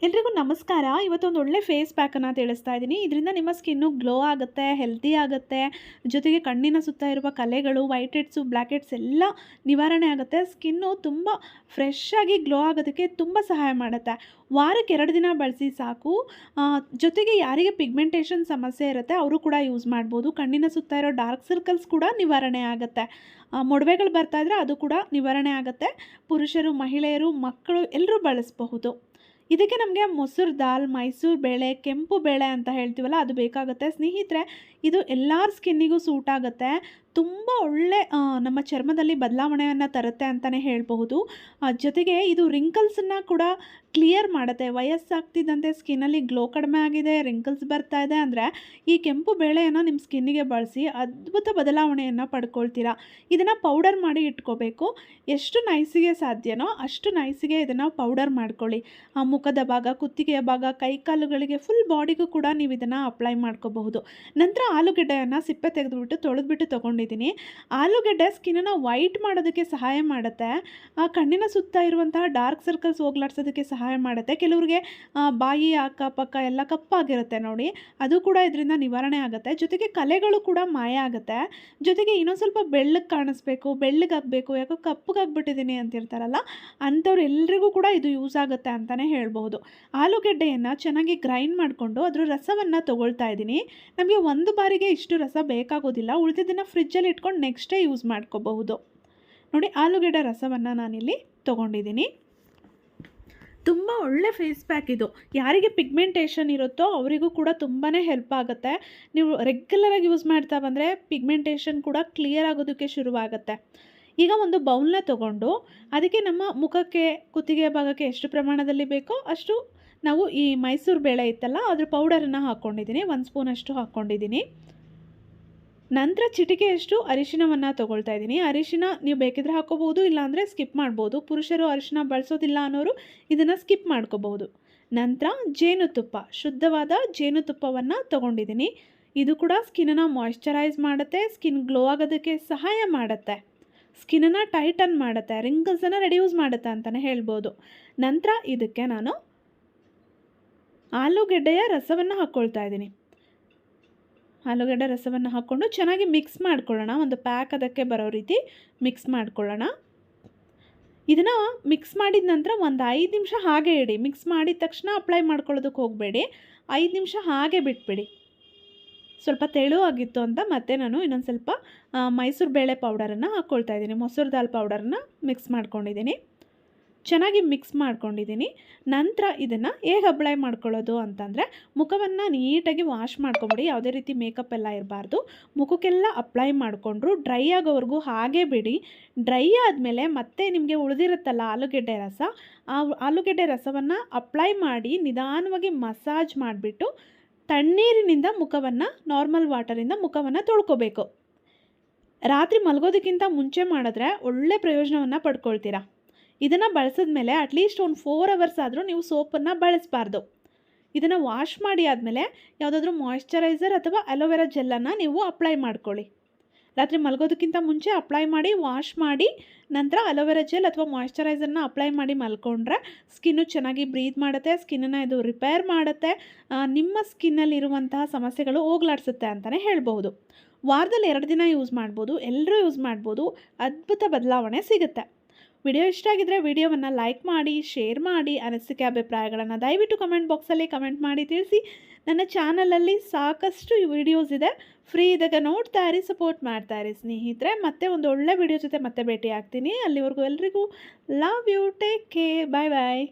ಎಲ್ರಿಗೂ ನಮಸ್ಕಾರ. ಇವತ್ತೊಂದು ಒಳ್ಳೆ ಫೇಸ್ ಪ್ಯಾಕನ್ನು ತಿಳಿಸ್ತಾ ಇದ್ದೀನಿ. ಇದರಿಂದ ನಿಮ್ಮ ಸ್ಕಿನ್ನು ಗ್ಲೋ ಆಗುತ್ತೆ, ಹೆಲ್ದಿ ಆಗುತ್ತೆ. ಜೊತೆಗೆ ಕಣ್ಣಿನ ಸುತ್ತ ಇರುವ ಕಲೆಗಳು, ವೈಟ್ ಹೆಡ್ಸು, ಬ್ಲ್ಯಾಕ್ ಹೆಡ್ಸ್ ಎಲ್ಲ ನಿವಾರಣೆ ಆಗುತ್ತೆ. ಸ್ಕಿನ್ನು ತುಂಬ ಫ್ರೆಶ್ ಆಗಿ ಗ್ಲೋ ಆಗೋದಕ್ಕೆ ತುಂಬ ಸಹಾಯ ಮಾಡುತ್ತೆ. ವಾರಕ್ಕೆ 2 ದಿನ ಬಳಸಿ ಸಾಕು. ಜೊತೆಗೆ ಯಾರಿಗೆ ಪಿಗ್ಮೆಂಟೇಷನ್ ಸಮಸ್ಯೆ ಇರುತ್ತೆ ಅವರು ಕೂಡ ಯೂಸ್ ಮಾಡ್ಬೋದು. ಕಣ್ಣಿನ ಸುತ್ತ ಇರೋ ಡಾರ್ಕ್ ಸರ್ಕಲ್ಸ್ ಕೂಡ ನಿವಾರಣೆ ಆಗುತ್ತೆ. ಮೊಡವೆಗಳು ಬರ್ತಾ ಇದ್ದರೆ ಅದು ಕೂಡ ನಿವಾರಣೆ ಆಗುತ್ತೆ. ಪುರುಷರು, ಮಹಿಳೆಯರು, ಮಕ್ಕಳು ಎಲ್ಲರೂ ಬಳಸಬಹುದು. ಇದಕ್ಕೆ ನಮಗೆ ಮೊಸರು ದಾಲ್, ಮೈಸೂರು ಬೇಳೆ, ಕೆಂಪು ಬೇಳೆ ಅಂತ ಹೇಳ್ತೀವಲ್ಲ ಅದು ಬೇಕಾಗುತ್ತೆ. ಸ್ನೇಹಿತರೆ, ಇದು ಎಲ್ಲರ ಸ್ಕಿನ್ನಿಗೂ ಸೂಟ್ ಆಗುತ್ತೆ. ತುಂಬ ಒಳ್ಳೆ ನಮ್ಮ ಚರ್ಮದಲ್ಲಿ ಬದಲಾವಣೆಯನ್ನು ತರುತ್ತೆ ಅಂತಲೇ ಹೇಳಬಹುದು. ಜೊತೆಗೆ ಇದು ರಿಂಕಲ್ಸನ್ನು ಕೂಡ ಕ್ಲಿಯರ್ ಮಾಡುತ್ತೆ. ವಯಸ್ಸಾಗ್ತಿದ್ದಂತೆ ಸ್ಕಿನ್ನಲ್ಲಿ ಗ್ಲೋ ಕಡಿಮೆ ಆಗಿದೆ, ರಿಂಕಲ್ಸ್ ಬರ್ತಾ ಇದೆ ಅಂದರೆ ಈ ಕೆಂಪು ಬೇಳೆಯನ್ನು ನಿಮ್ಮ ಸ್ಕಿನ್ನಿಗೆ ಬಳಸಿ ಅದ್ಭುತ ಬದಲಾವಣೆಯನ್ನು ಪಡ್ಕೊಳ್ತೀರಾ. ಇದನ್ನು ಪೌಡರ್ ಮಾಡಿ ಇಟ್ಕೋಬೇಕು. ಎಷ್ಟು ನೈಸಿಗೆ ಸಾಧ್ಯನೋ ಅಷ್ಟು ನೈಸಿಗೆ ಇದನ್ನು ಪೌಡರ್ ಮಾಡ್ಕೊಳ್ಳಿ. ಮುಖದ ಭಾಗ, ಕುತ್ತಿಗೆಯ ಭಾಗ, ಕೈಕಾಲುಗಳಿಗೆ, ಫುಲ್ ಬಾಡಿಗೂ ಕೂಡ ನೀವು ಇದನ್ನು ಅಪ್ಲೈ ಮಾಡ್ಕೋಬಹುದು. ನಂತರ ಆಲೂಗೆಡ್ಡೆಯನ್ನು ಸಿಪ್ಪೆ ತೆಗೆದುಬಿಟ್ಟು ತೊಳೆದ್ಬಿಟ್ಟು ತೊಗೊಂಡಿದ್ದೀನಿ. ಆಲೂಗೆಡ್ಡೆ ಸ್ಕಿನ್ನನ್ನು ವೈಟ್ ಮಾಡೋದಕ್ಕೆ ಸಹಾಯ ಮಾಡುತ್ತೆ. ಕಣ್ಣಿನ ಸುತ್ತ ಇರುವಂತಹ ಡಾರ್ಕ್ ಸರ್ಕಲ್ಸ್ ಹೋಗ್ಲಾಡ್ಸೋದಕ್ಕೆ ಸಹಾಯ ಮಾಡುತ್ತೆ. ಕೆಲವ್ರಿಗೆ ಬಾಯಿ ಅಕ್ಕಪಕ್ಕ ಎಲ್ಲ ಕಪ್ಪಾಗಿರುತ್ತೆ ನೋಡಿ, ಅದು ಕೂಡ ಇದರಿಂದ ನಿವಾರಣೆ ಆಗುತ್ತೆ. ಜೊತೆಗೆ ಕಲೆಗಳು ಕೂಡ ಮಾಯ ಆಗುತ್ತೆ. ಜೊತೆಗೆ ಇನ್ನೊಂದು ಸ್ವಲ್ಪ ಬೆಳ್ಳಗೆ ಕಾಣಿಸ್ಬೇಕು, ಬೆಳ್ಳಗಾಗಬೇಕು, ಯಾಕೋ ಕಪ್ಪಗಾಗ್ಬಿಟ್ಟಿದ್ದೀನಿ ಅಂತಿರ್ತಾರಲ್ಲ, ಅಂಥವ್ರು ಎಲ್ರಿಗೂ ಕೂಡ ಇದು ಯೂಸ್ ಆಗುತ್ತೆ ಅಂತಲೇ ಹೇಳ್ಬೋದು. ಆಲೂಗೆಡ್ಡೆಯನ್ನು ಚೆನ್ನಾಗಿ ಗ್ರೈಂಡ್ ಮಾಡಿಕೊಂಡು ಅದರ ರಸವನ್ನು ತೊಗೊಳ್ತಾ ಇದ್ದೀನಿ. ನಮಗೆ ಒಂದು ಬಾರಿಗೆ ಇಷ್ಟು ರಸ ಬೇಕಾಗೋದಿಲ್ಲ, ಉಳಿದಿದ್ದನ್ನು ಫ್ರಿಜ್ಜಲ್ಲಿ ಇಟ್ಕೊಂಡು ನೆಕ್ಸ್ಟ್ ಡೇ ಯೂಸ್ ಮಾಡ್ಕೋಬಹುದು. ನೋಡಿ, ಆಲೂಗೆಡ್ಡೆ ರಸವನ್ನು ನಾನಿಲ್ಲಿ ತೊಗೊಂಡಿದ್ದೀನಿ. ತುಂಬ ಒಳ್ಳೆ ಫೇಸ್ ಪ್ಯಾಕ್ ಇದು. ಯಾರಿಗೆ ಪಿಗ್ಮೆಂಟೇಷನ್ ಇರುತ್ತೋ ಅವರಿಗೂ ಕೂಡ ತುಂಬಾ ಹೆಲ್ಪ್ ಆಗುತ್ತೆ. ನೀವು ರೆಗ್ಯುಲರಾಗಿ ಯೂಸ್ ಮಾಡ್ತಾ ಬಂದರೆ ಪಿಗ್ಮೆಂಟೇಷನ್ ಕೂಡ ಕ್ಲಿಯರ್ ಆಗೋದಕ್ಕೆ ಶುರುವಾಗುತ್ತೆ. ಈಗ ಒಂದು ಬೌಲ್ನ ತೊಗೊಂಡು ಅದಕ್ಕೆ ನಮ್ಮ ಮುಖಕ್ಕೆ, ಕುತ್ತಿಗೆ ಭಾಗಕ್ಕೆ ಎಷ್ಟು ಪ್ರಮಾಣದಲ್ಲಿ ಬೇಕೋ ಅಷ್ಟು ನಾವು ಈ ಮೈಸೂರು ಬೇಳೆ ಇತ್ತಲ್ಲ ಅದ್ರ ಪೌಡರನ್ನು ಹಾಕ್ಕೊಂಡಿದ್ದೀನಿ. 1 ಸ್ಪೂನಷ್ಟು ಹಾಕ್ಕೊಂಡಿದ್ದೀನಿ. ನಂತರ ಚಿಟಿಕೆಯಷ್ಟು ಅರಿಶಿಣವನ್ನು ತೊಗೊಳ್ತಾ ಇದ್ದೀನಿ. ಅರಿಶಿಣ ನೀವು ಬೇಕಿದ್ರೆ ಹಾಕ್ಕೋಬೋದು, ಇಲ್ಲಾಂದರೆ ಸ್ಕಿಪ್ ಮಾಡ್ಬೋದು. ಪುರುಷರು ಅರಿಶಿಣ ಬಳಸೋದಿಲ್ಲ ಅನ್ನೋರು ಇದನ್ನು ಸ್ಕಿಪ್ ಮಾಡ್ಕೋಬಹುದು. ನಂತರ ಜೇನುತುಪ್ಪ, ಶುದ್ಧವಾದ ಜೇನುತುಪ್ಪವನ್ನು ತೊಗೊಂಡಿದ್ದೀನಿ. ಇದು ಕೂಡ ಸ್ಕಿನ್ನನ್ನು ಮಾಯ್ಶ್ಚರೈಸ್ ಮಾಡುತ್ತೆ, ಸ್ಕಿನ್ ಗ್ಲೋ ಆಗೋದಕ್ಕೆ ಸಹಾಯ ಮಾಡುತ್ತೆ, ಸ್ಕಿನ್ನನ್ನು ಟೈಟನ್ ಮಾಡುತ್ತೆ, ರಿಂಕಲ್ಸನ್ನು ರೆಡ್ಯೂಸ್ ಮಾಡುತ್ತೆ ಅಂತಲೇ ಹೇಳ್ಬೋದು. ನಂತರ ಇದಕ್ಕೆ ನಾನು ಆಲೂಗೆಡ್ಡೆಯ ರಸವನ್ನು ಹಾಕ್ಕೊಳ್ತಾ ಇದ್ದೀನಿ. ಆಲೂಗಡ್ಡೆ ರಸವನ್ನು ಹಾಕ್ಕೊಂಡು ಚೆನ್ನಾಗಿ ಮಿಕ್ಸ್ ಮಾಡ್ಕೊಳ್ಳೋಣ. ಒಂದು ಪ್ಯಾಕ್ ಅದಕ್ಕೆ ಬರೋ ರೀತಿ ಮಿಕ್ಸ್ ಮಾಡ್ಕೊಳ್ಳೋಣ. ಇದನ್ನು ಮಿಕ್ಸ್ ಮಾಡಿದ ನಂತರ ಒಂದು 5 ನಿಮಿಷ ಹಾಗೆ ಇಡಿ. ಮಿಕ್ಸ್ ಮಾಡಿದ ತಕ್ಷಣ ಅಪ್ಲೈ ಮಾಡ್ಕೊಳ್ಳೋದಕ್ಕೆ ಹೋಗಬೇಡಿ. 5 ನಿಮಿಷ ಹಾಗೆ ಬಿಟ್ಬಿಡಿ. ಸ್ವಲ್ಪ ತೆಳುವಾಗಿತ್ತು ಅಂತ ಮತ್ತೆ ನಾನು ಇನ್ನೊಂದು ಸ್ವಲ್ಪ ಮೈಸೂರು ಬೇಳೆ ಪೌಡರನ್ನು ಹಾಕ್ಕೊಳ್ತಾ ಇದ್ದೀನಿ. ಮೊಸರು ದಾಲ್ ಪೌಡರನ್ನು ಮಿಕ್ಸ್ ಮಾಡ್ಕೊಂಡಿದ್ದೀನಿ. ಚೆನ್ನಾಗಿ ಮಿಕ್ಸ್ ಮಾಡ್ಕೊಂಡಿದ್ದೀನಿ. ನಂತರ ಇದನ್ನು ಹೇಗೆ ಅಪ್ಲೈ ಮಾಡ್ಕೊಳ್ಳೋದು ಅಂತಂದರೆ, ಮುಖವನ್ನು ನೀಟಾಗಿ ವಾಶ್ ಮಾಡ್ಕೊಬಿಡಿ. ಯಾವುದೇ ರೀತಿ ಮೇಕಪ್ ಎಲ್ಲ ಇರಬಾರ್ದು. ಮುಖಕ್ಕೆಲ್ಲ ಅಪ್ಲೈ ಮಾಡಿಕೊಂಡ್ರು ಡ್ರೈ ಆಗೋವರೆಗೂ ಹಾಗೇ ಬಿಡಿ. ಡ್ರೈ ಆದಮೇಲೆ ಮತ್ತೆ ನಿಮಗೆ ಉಳಿದಿರುತ್ತಲ್ಲ ಆಲೂಗೆಡ್ಡೆ ರಸ, ಆ ಆಲೂಗೆಡ್ಡೆ ರಸವನ್ನು ಅಪ್ಲೈ ಮಾಡಿ ನಿಧಾನವಾಗಿ ಮಸಾಜ್ ಮಾಡಿಬಿಟ್ಟು ತಣ್ಣೀರಿನಿಂದ ಮುಖವನ್ನು, ನಾರ್ಮಲ್ ವಾಟರಿಂದ ಮುಖವನ್ನು ತೊಳ್ಕೊಬೇಕು. ರಾತ್ರಿ ಮಲಗೋದಕ್ಕಿಂತ ಮುಂಚೆ ಮಾಡಿದ್ರೆ ಒಳ್ಳೆ ಪ್ರಯೋಜನವನ್ನು ಪಡ್ಕೊಳ್ತೀರಾ. ಇದನ್ನು ಬಳಸಿದ್ಮೇಲೆ ಅಟ್ಲೀಸ್ಟ್ ಒಂದು 4 ಅವರ್ಸ್ ಆದರೂ ನೀವು ಸೋಪನ್ನು ಬಳಸಬಾರ್ದು. ಇದನ್ನು ವಾಶ್ ಮಾಡಿ ಆದಮೇಲೆ ಯಾವುದಾದ್ರೂ ಮಾಯ್ಶ್ಚರೈಸರ್ ಅಥವಾ ಅಲೋವೆರಾ ಜೆಲ್ಲನ್ನು ನೀವು ಅಪ್ಲೈ ಮಾಡ್ಕೊಳ್ಳಿ. ರಾತ್ರಿ ಮಲಗೋದಕ್ಕಿಂತ ಮುಂಚೆ ಅಪ್ಲೈ ಮಾಡಿ, ವಾಶ್ ಮಾಡಿ, ನಂತರ ಅಲೋವೆರಾ ಜೆಲ್ ಅಥವಾ ಮಾಯ್ಶ್ಚರೈಸರ್ನ ಅಪ್ಲೈ ಮಾಡಿ ಮಲ್ಕೊಂಡ್ರೆ ಸ್ಕಿನ್ನು ಚೆನ್ನಾಗಿ ಬ್ರೀತ್ ಮಾಡುತ್ತೆ, ಸ್ಕಿನ್ನನ್ನು ಇದು ರಿಪೇರ್ ಮಾಡುತ್ತೆ, ನಿಮ್ಮ ಸ್ಕಿನ್ನಲ್ಲಿರುವಂತಹ ಸಮಸ್ಯೆಗಳು ಹೋಗ್ಲಾಡಿಸುತ್ತೆ ಅಂತಲೇ ಹೇಳ್ಬೋದು. ವಾರದಲ್ಲಿ 2 ದಿನ ಯೂಸ್ ಮಾಡ್ಬೋದು, ಎಲ್ಲರೂ ಯೂಸ್ ಮಾಡ್ಬೋದು. ಅದ್ಭುತ ಬದಲಾವಣೆ ಸಿಗುತ್ತೆ. ವಿಡಿಯೋ ಇಷ್ಟ ಆಗಿದ್ದರೆ ವಿಡಿಯೋವನ್ನು ಲೈಕ್ ಮಾಡಿ, ಶೇರ್ ಮಾಡಿ. ಅನಿಸಿಕೆ ಅಭಿಪ್ರಾಯಗಳನ್ನು ದಯವಿಟ್ಟು ಕಮೆಂಟ್ ಬಾಕ್ಸಲ್ಲಿ ಕಮೆಂಟ್ ಮಾಡಿ ತಿಳಿಸಿ. ನನ್ನ ಚಾನಲಲ್ಲಿ ಸಾಕಷ್ಟು ವಿಡಿಯೋಸ್ ಇದೆ, ಫ್ರೀ ಇದ್ದಾಗ ನೋಡ್ತಾ ಇರಿ, ಸಪೋರ್ಟ್ ಮಾಡ್ತಾ ಇರಿ ಸ್ನೇಹಿತರೆ. ಮತ್ತೆ ಒಂದು ಒಳ್ಳೆ ವಿಡಿಯೋ ಜೊತೆ ಮತ್ತೆ ಭೇಟಿ ಆಗ್ತೀನಿ. ಅಲ್ಲಿವರೆಗೂ ಎಲ್ರಿಗೂ love you, take care, bye bye.